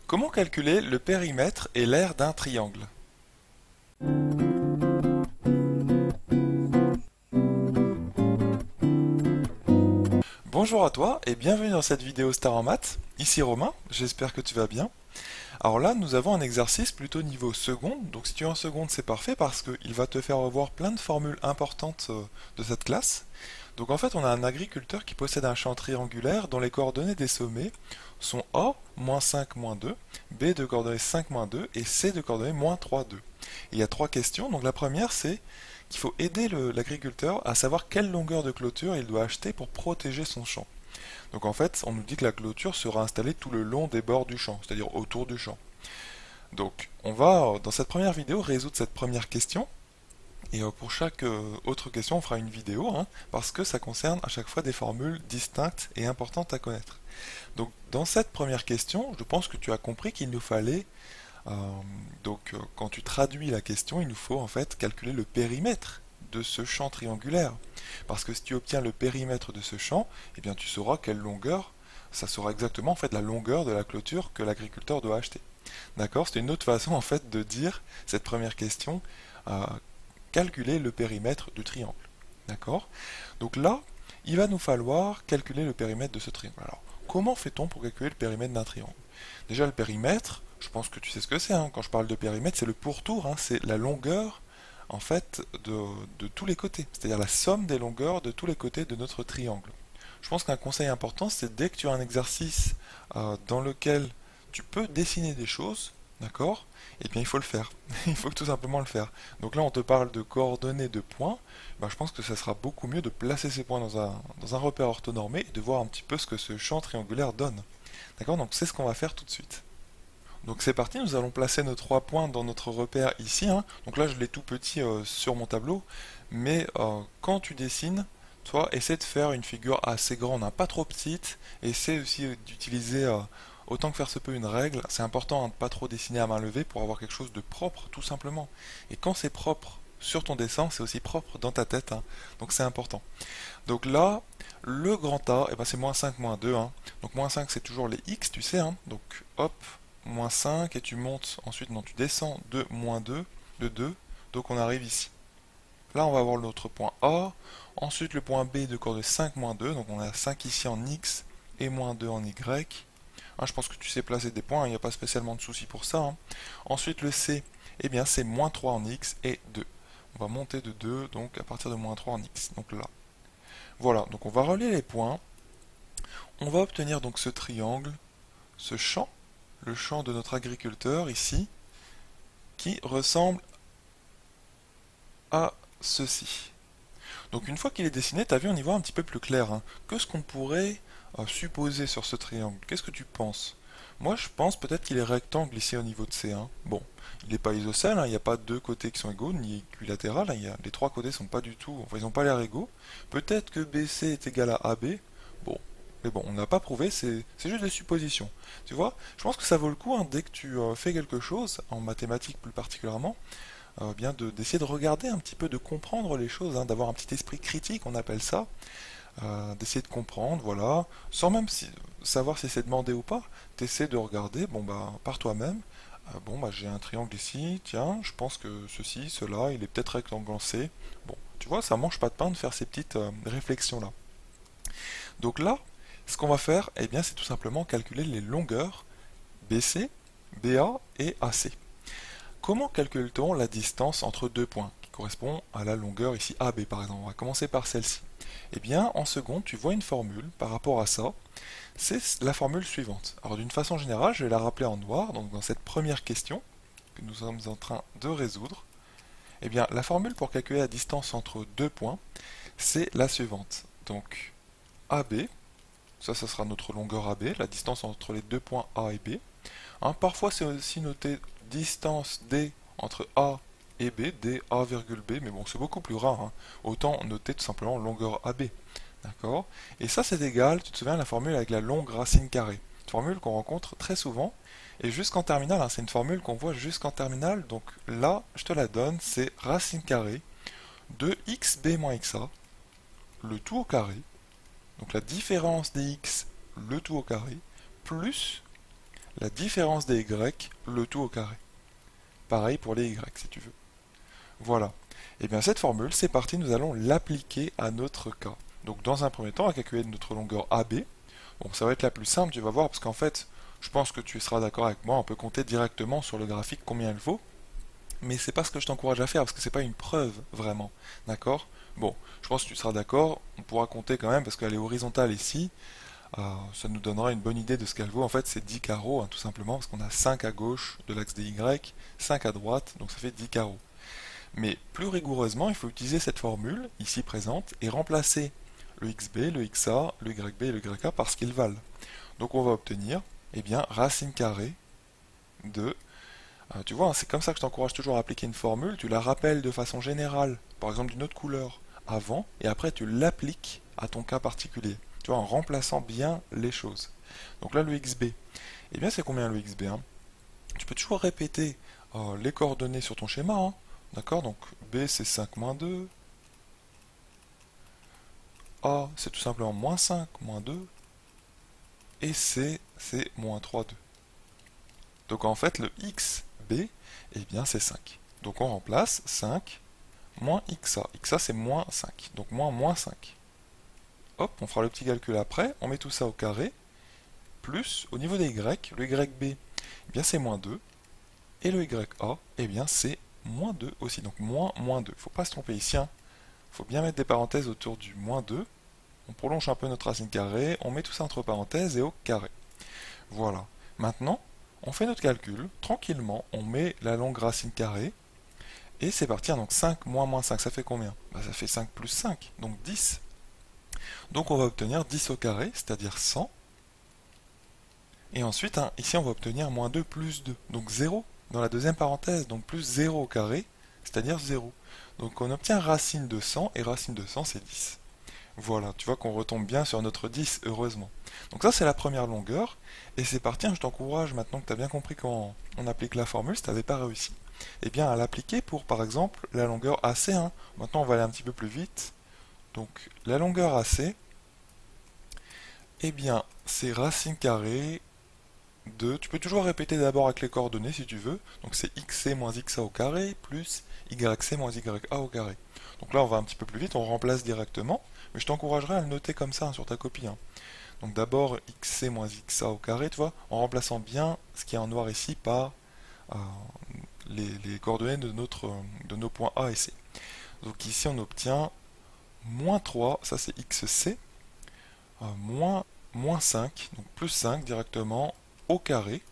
Comment calculer le périmètre et l'aire d'un triangle? Bonjour à toi et bienvenue dans cette vidéo Star en maths. Ici Romain, j'espère que tu vas bien. Alors là, nous avons un exercice plutôt niveau seconde. Donc si tu es en seconde, c'est parfait parce qu'il va te faire revoir plein de formules importantes de cette classe. Donc en fait, on a un agriculteur qui possède un champ triangulaire dont les coordonnées des sommets sont A, -5, -2, B de coordonnées 5, -2 et C de coordonnées -3, 2. Et il y a trois questions. Donc la première, c'est qu'il faut aider l'agriculteur à savoir quelle longueur de clôture il doit acheter pour protéger son champ. Donc en fait, on nous dit que la clôture sera installée tout le long des bords du champ, c'est-à-dire autour du champ. Donc on va, dans cette première vidéo, résoudre cette première question. Et pour chaque autre question, on fera une vidéo, hein, parce que ça concerne à chaque fois des formules distinctes et importantes à connaître. Donc dans cette première question, je pense que tu as compris qu'il nous fallait, quand tu traduis la question, il nous faut en fait calculer le périmètre de ce champ triangulaire. Parce que si tu obtiens le périmètre de ce champ, eh bien tu sauras quelle longueur, ça sera exactement en fait la longueur de la clôture que l'agriculteur doit acheter. D'accord? C'est une autre façon en fait de dire cette première question, calculer le périmètre du triangle. D'accord? Donc là, il va nous falloir calculer le périmètre de ce triangle. Alors, comment fait-on pour calculer le périmètre d'un triangle? Déjà, le périmètre, je pense que tu sais ce que c'est, hein. Quand je parle de périmètre, c'est le pourtour, hein. C'est la longueur, en fait, de tous les côtés. C'est-à-dire la somme des longueurs de tous les côtés de notre triangle. Je pense qu'un conseil important, c'est dès que tu as un exercice dans lequel tu peux dessiner des choses, d'accord? Eh bien, il faut le faire. Il faut tout simplement le faire. Donc là, on te parle de coordonnées de points. Ben, je pense que ça sera beaucoup mieux de placer ces points dans un repère orthonormé et de voir un petit peu ce que ce champ triangulaire donne. D'accord? Donc c'est ce qu'on va faire tout de suite. Donc c'est parti, nous allons placer nos trois points dans notre repère ici, hein. Donc là, je l'ai tout petit sur mon tableau. Mais quand tu dessines, toi, essaie de faire une figure assez grande, hein, pas trop petite. Essaie aussi d'utiliser autant que faire se peut une règle. C'est important, hein, de pas trop dessiner à main levée pour avoir quelque chose de propre, tout simplement. Et quand c'est propre sur ton dessin, c'est aussi propre dans ta tête, hein. Donc c'est important. Donc là, le grand A, eh ben c'est -5, -2, hein. Donc -5, c'est toujours les x, tu sais, hein. Donc hop, -5, et tu montes, ensuite, non, tu descends de -2, de 2, donc on arrive ici. Là, on va avoir notre point A, ensuite le point B de coordonnées 5, -2, donc on a 5 ici en x et -2 en y. Hein, je pense que tu sais placer des points, il n'y a pas spécialement de souci pour ça, hein. Ensuite, le C, eh bien, c'est -3 en x et 2. On va monter de 2, donc à partir de -3 en x. Donc là. Voilà, donc on va relier les points. On va obtenir donc ce triangle, ce champ, le champ de notre agriculteur ici, qui ressemble à ceci. Donc une fois qu'il est dessiné, tu as vu, on y voit un petit peu plus clair, hein. Qu'est-ce qu'on pourrait supposer sur ce triangle? Qu'est-ce que tu penses? Moi, je pense peut-être qu'il est rectangle ici au niveau de C1. Bon, il n'est pas isocèle, hein, il n'y a pas deux côtés qui sont égaux, ni équilatéral, hein, les trois côtés sont pas du tout, enfin ils n'ont pas l'air égaux. Peut-être que BC est égal à AB. Bon, mais bon, on n'a pas prouvé, c'est juste des suppositions. Tu vois, je pense que ça vaut le coup, hein, dès que tu fais quelque chose, en mathématiques plus particulièrement, bien d'essayer de regarder un petit peu, de comprendre les choses, hein, d'avoir un petit esprit critique, on appelle ça, d'essayer de comprendre, voilà, sans même savoir si c'est demandé ou pas, t'essaies de regarder, bon bah par toi-même, bon bah j'ai un triangle ici, tiens, je pense que ceci, cela, il est peut-être rectangulancé. Bon, tu vois, ça mange pas de pain de faire ces petites réflexions-là. Donc là, ce qu'on va faire, eh bien, c'est tout simplement calculer les longueurs BC, BA et AC. Comment calcule-t-on la distance entre deux points, qui correspond à la longueur ici AB par exemple? On va commencer par celle-ci. Eh bien, en seconde, tu vois une formule par rapport à ça. C'est la formule suivante. Alors d'une façon générale, je vais la rappeler en noir, donc dans cette première question que nous sommes en train de résoudre. Eh bien, la formule pour calculer la distance entre deux points, c'est la suivante. Donc, AB, ça sera notre longueur AB, la distance entre les deux points A et B. Hein, parfois, c'est aussi noté distance D entre A et B, D A virgule B, mais bon, c'est beaucoup plus rare, hein. Autant noter tout simplement longueur AB. D'accord? Et ça, c'est égal, tu te souviens, la formule avec la longue racine carrée. Une formule qu'on rencontre très souvent. Et jusqu'en terminale, hein, c'est une formule qu'on voit jusqu'en terminale. Donc là, je te la donne, c'est racine carrée de xb moins xa, le tout au carré. Donc la différence des x, le tout au carré, plus la différence des y, le tout au carré. Pareil pour les y, si tu veux. Voilà. Et bien cette formule, c'est parti, nous allons l'appliquer à notre cas. Donc dans un premier temps, on va calculer notre longueur AB. Bon, ça va être la plus simple, tu vas voir, parce qu'en fait, je pense que tu seras d'accord avec moi, on peut compter directement sur le graphique combien il vaut, mais c'est pas ce que je t'encourage à faire, parce que c'est pas une preuve, vraiment. D'accord? Bon, je pense que tu seras d'accord, on pourra compter quand même, parce qu'elle est horizontale ici, ça nous donnera une bonne idée de ce qu'elle vaut. En fait, c'est 10 carreaux, hein, tout simplement, parce qu'on a 5 à gauche de l'axe des Y, 5 à droite, donc ça fait 10 carreaux. Mais plus rigoureusement, il faut utiliser cette formule, ici présente, et remplacer le xb, le xa, le yb et le yk par ce qu'ils valent. Donc on va obtenir, eh bien, racine carrée de... tu vois, c'est comme ça que je t'encourage toujours à appliquer une formule, tu la rappelles de façon générale, par exemple d'une autre couleur, avant, et après tu l'appliques à ton cas particulier. Tu vois, en remplaçant bien les choses. Donc là, le xb, eh bien c'est combien le xb, hein? Tu peux toujours répéter les coordonnées sur ton schéma, hein. D'accord? Donc B c'est 5 moins 2. A c'est tout simplement moins 5 moins 2. Et C c'est moins 3, 2. Donc en fait le XB, eh bien c'est 5. Donc on remplace 5 moins XA. XA c'est moins 5. Donc moins 5. Hop, on fera le petit calcul après. On met tout ça au carré. Plus au niveau des Y, le YB, eh bien c'est moins 2. Et le YA, eh bien c'est moins 2 aussi. Donc moins 2. Faut pas se tromper ici, hein. Faut bien mettre des parenthèses autour du moins 2. On prolonge un peu notre racine carrée, on met tout ça entre parenthèses et au carré. Voilà. Maintenant, on fait notre calcul, tranquillement, on met la longue racine carrée, et c'est parti, hein. Donc 5 moins 5, ça fait combien? Ça fait 5 plus 5, donc 10. Donc on va obtenir 10 au carré, c'est-à-dire 100. Et ensuite, hein, ici on va obtenir moins 2 plus 2, donc 0 dans la deuxième parenthèse, donc plus 0 au carré, c'est-à-dire 0. Donc on obtient racine de 100, et racine de 100 c'est 10. Voilà, tu vois qu'on retombe bien sur notre 10, heureusement. Donc ça, c'est la première longueur. Et c'est parti, hein, je t'encourage, maintenant que tu as bien compris comment on applique la formule, si tu n'avais pas réussi, eh bien à l'appliquer pour, par exemple, la longueur AC1. Maintenant, on va aller un petit peu plus vite. Donc, la longueur AC, eh bien, c'est racine carrée de... Tu peux toujours répéter d'abord avec les coordonnées, si tu veux. Donc, c'est xc moins xa au carré, plus yc moins ya au carré. Donc là, on va un petit peu plus vite, on remplace directement. Mais je t'encouragerais à le noter comme ça, hein, sur ta copie, hein. Donc d'abord xc moins xa au carré, tu vois, en remplaçant bien ce qui est en noir ici par euh, les coordonnées de nos points A et C. Donc ici on obtient moins 3, ça c'est xc, moins 5, donc plus 5 directement au carré,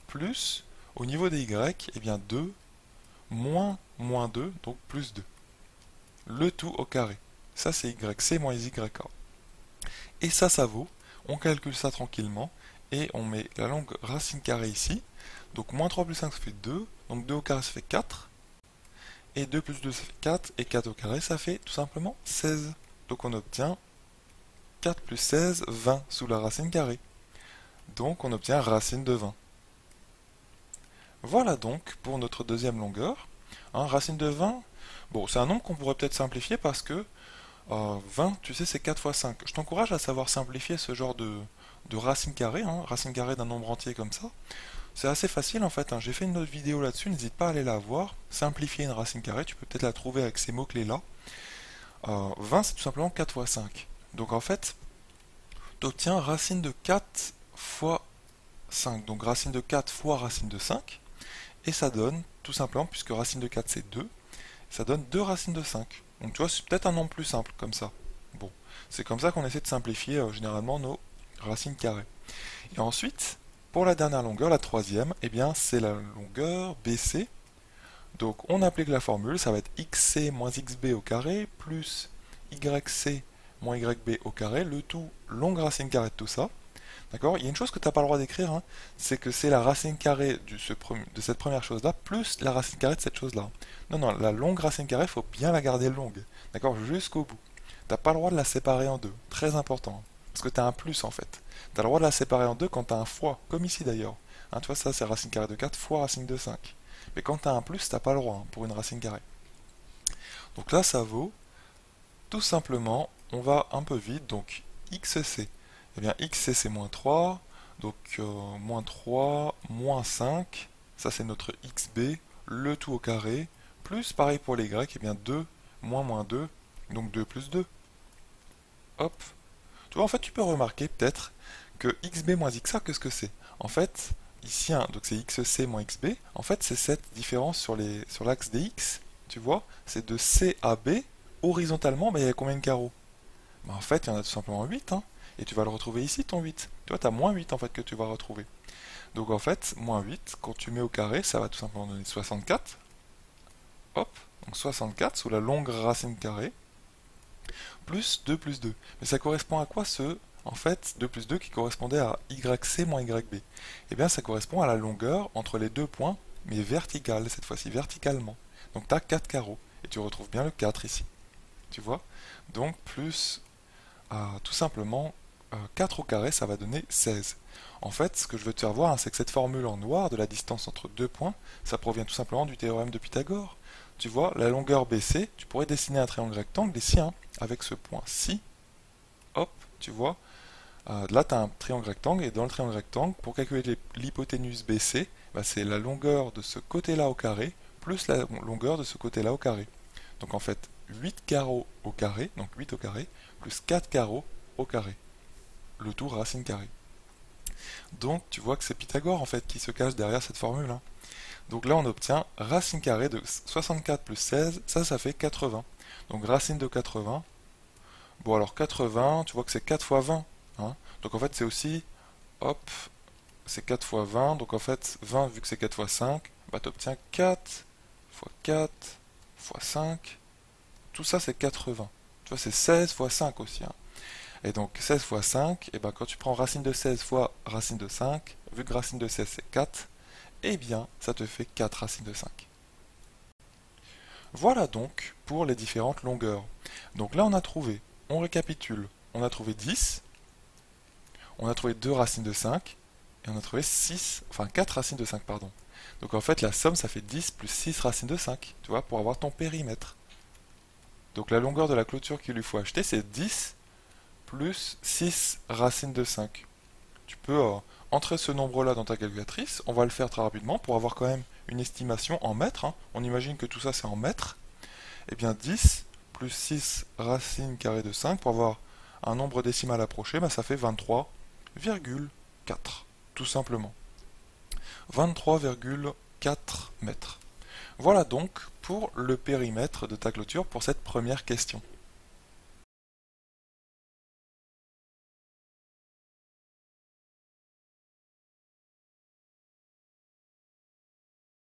plus au niveau des y, eh bien 2, moins 2, donc plus 2. Le tout au carré. Ça c'est yc moins yk. Et ça vaut, on calcule ça tranquillement, et on met la longue racine carrée ici. Donc moins 3 plus 5 ça fait 2, donc 2 au carré ça fait 4, et 2 plus 2 ça fait 4, et 4 au carré ça fait tout simplement 16. Donc on obtient 4 plus 16, 20 sous la racine carrée. Donc on obtient racine de 20. Voilà donc pour notre deuxième longueur. Hein, racine de 20, bon c'est un nombre qu'on pourrait peut-être simplifier parce que 20, tu sais, c'est 4 fois 5. Je t'encourage à savoir simplifier ce genre de racine carrée, hein, racine carrée d'un nombre entier comme ça. C'est assez facile en fait, hein. J'ai fait une autre vidéo là-dessus, n'hésite pas à aller la voir. Simplifier une racine carrée, tu peux peut-être la trouver avec ces mots-clés là. 20, c'est tout simplement 4 fois 5. Donc en fait, tu obtiens racine de 4 fois 5. Donc racine de 4 fois racine de 5. Et ça donne, tout simplement, puisque racine de 4 c'est 2, ça donne 2 racines de 5. Donc tu vois, c'est peut-être un nombre plus simple comme ça. Bon, c'est comme ça qu'on essaie de simplifier généralement nos racines carrées. Et ensuite, pour la dernière longueur, la troisième, eh bien c'est la longueur BC. Donc on applique la formule, ça va être xc moins xb au carré plus yc moins yb au carré, le tout longue racine carrée de tout ça. D'accord? Il y a une chose que tu n'as pas le droit d'écrire, hein, c'est que c'est la racine carrée de cette première chose-là, plus la racine carrée de cette chose-là. Non, non, la longue racine carrée, il faut bien la garder longue. D'accord? Jusqu'au bout. Tu n'as pas le droit de la séparer en deux. Très important. Parce que tu as un plus en fait. Tu as le droit de la séparer en deux quand tu as un fois, comme ici d'ailleurs. Hein, tu vois, ça c'est racine carrée de 4 fois racine de 5. Mais quand tu as un plus, tu n'as pas le droit, hein, pour une racine carrée. Donc là, ça vaut, tout simplement, on va un peu vite, donc xc. Eh bien, xc c'est moins 3, Donc moins 3, moins 5, ça c'est notre xb, le tout au carré, plus pareil pour les y, et bien 2, moins 2, donc 2 plus 2. Hop. Tu vois, en fait, tu peux remarquer peut-être que xb moins xa, qu'est-ce que c'est? En fait, ici, hein, donc c'est xc moins xb, en fait, c'est cette différence sur l'axe des x, tu vois, c'est de c à b, horizontalement, mais il y a combien de carreaux? Bah, en fait, il y en a tout simplement 8, hein, et tu vas le retrouver ici, ton 8. Tu vois, tu as moins 8, en fait, que tu vas retrouver. Donc, en fait, moins 8, quand tu mets au carré, ça va tout simplement donner 64. Hop, donc 64 sous la longue racine carrée, plus 2 plus 2. Mais ça correspond à quoi ce, en fait, 2 plus 2 qui correspondait à yc moins yb? Eh bien, ça correspond à la longueur entre les deux points, mais verticale, cette fois-ci, verticalement. Donc, tu as 4 carreaux, et tu retrouves bien le 4 ici. Tu vois? Donc, plus, tout simplement, 4 au carré, ça va donner 16. En fait, ce que je veux te faire voir, hein, c'est que cette formule en noir de la distance entre deux points, ça provient tout simplement du théorème de Pythagore. Tu vois, la longueur BC, tu pourrais dessiner un triangle rectangle ici, hein, avec ce point-ci. Hop, tu vois. Là, tu as un triangle rectangle, et dans le triangle rectangle, pour calculer l'hypoténuse BC, bah, c'est la longueur de ce côté-là au carré, plus la longueur de ce côté-là au carré. Donc en fait, 8 carreaux au carré, donc 8 au carré, plus 4 carreaux au carré. Le tout racine carrée. Donc tu vois que c'est Pythagore en fait qui se cache derrière cette formule, hein. Donc là on obtient racine carrée de 64 plus 16, ça fait 80. Donc racine de 80, bon alors 80, tu vois que c'est 4 fois 20, hein. Donc en fait c'est aussi, hop, c'est 4 fois 20, donc en fait 20 vu que c'est 4 fois 5, bah tu obtiens 4 fois 4 fois 5, tout ça c'est 80. Tu vois c'est 16 fois 5 aussi, hein. Et donc 16 fois 5, et ben quand tu prends racine de 16 fois racine de 5, vu que racine de 16 c'est 4, eh bien ça te fait 4 racines de 5. Voilà donc pour les différentes longueurs. Donc là on récapitule, on a trouvé 10, on a trouvé 2 racines de 5, et on a trouvé 6, enfin 4 racines de 5, pardon. Donc en fait la somme ça fait 10 plus 6 racines de 5, tu vois, pour avoir ton périmètre. Donc la longueur de la clôture qu'il lui faut acheter c'est 10 plus 6 racines de 5. Tu peux entrer ce nombre-là dans ta calculatrice, on va le faire très rapidement pour avoir quand même une estimation en mètres, hein. On imagine que tout ça c'est en mètres. Et bien 10 plus 6 racine carrée de 5, pour avoir un nombre décimal approché, bah, ça fait 23,4, tout simplement. 23,4 mètres. Voilà donc pour le périmètre de ta clôture pour cette première question.